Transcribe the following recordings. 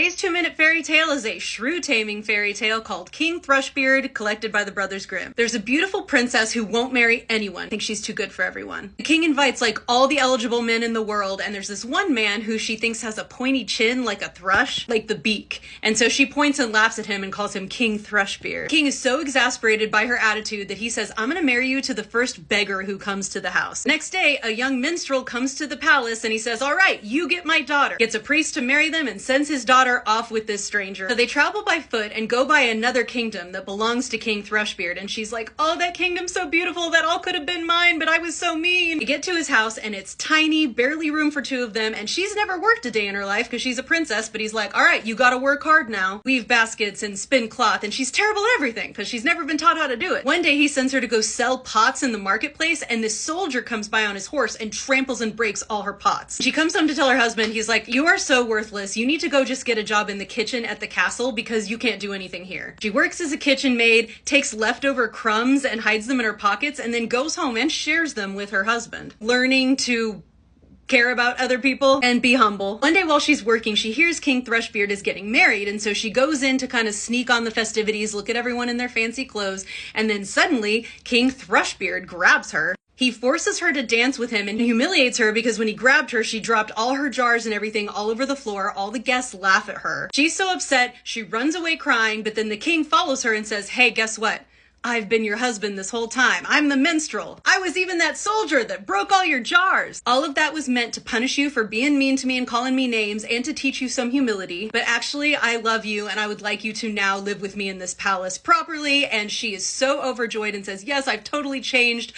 Today's 2-minute fairy tale is a shrew-taming fairy tale called King Thrushbeard, collected by the Brothers Grimm. There's a beautiful princess who won't marry anyone. I think she's too good for everyone. The king invites like all the eligible men in the world, and there's this one man who she thinks has a pointy chin like a thrush, like the beak. And so she points and laughs at him and calls him King Thrushbeard. The king is so exasperated by her attitude that he says, "I'm gonna marry you to the first beggar who comes to the house." Next day, a young minstrel comes to the palace and he says, "All right, you get my daughter." Gets a priest to marry them and sends his daughter off with this stranger. So they travel by foot and go by another kingdom that belongs to King Thrushbeard, and she's like, "Oh, that kingdom's so beautiful, that all could have been mine, but I was so mean." They get to his house and it's tiny, barely room for two of them, and she's never worked a day in her life because she's a princess, but he's like, "All right, you gotta work hard now. Weave baskets and spin cloth," and she's terrible at everything because she's never been taught how to do it. One day he sends her to go sell pots in the marketplace, and this soldier comes by on his horse and tramples and breaks all her pots. She comes home to tell her husband. He's like, "You are so worthless. You need to go just get a job in the kitchen at the castle because you can't do anything here." She works as a kitchen maid, takes leftover crumbs and hides them in her pockets, and then goes home and shares them with her husband, learning to care about other people and be humble. One day while she's working, she hears King Thrushbeard is getting married, and so she goes in to kind of sneak on the festivities, look at everyone in their fancy clothes, and then suddenly King Thrushbeard grabs her. He forces her to dance with him and humiliates her because when he grabbed her, she dropped all her jars and everything all over the floor. All the guests laugh at her. She's so upset, she runs away crying, but then the king follows her and says, "Hey, guess what? I've been your husband this whole time. I'm the minstrel. I was even that soldier that broke all your jars." All of that was meant to punish you for being mean to me and calling me names and to teach you some humility. But actually, I love you and I would like you to now live with me in this palace properly. And she is so overjoyed and says, "Yes, I've totally changed.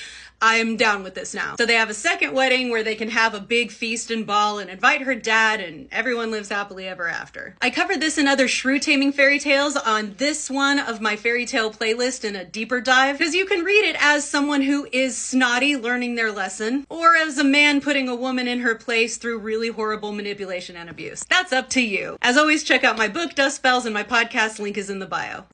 I'm down with this now." So they have a second wedding where they can have a big feast and ball and invite her dad, and everyone lives happily ever after. I covered this and other shrew-taming fairy tales on this one of my fairy tale playlist in a deeper dive, because you can read it as someone who is snotty learning their lesson, or as a man putting a woman in her place through really horrible manipulation and abuse. That's up to you. As always, check out my book, Dust Spells, and my podcast link is in the bio.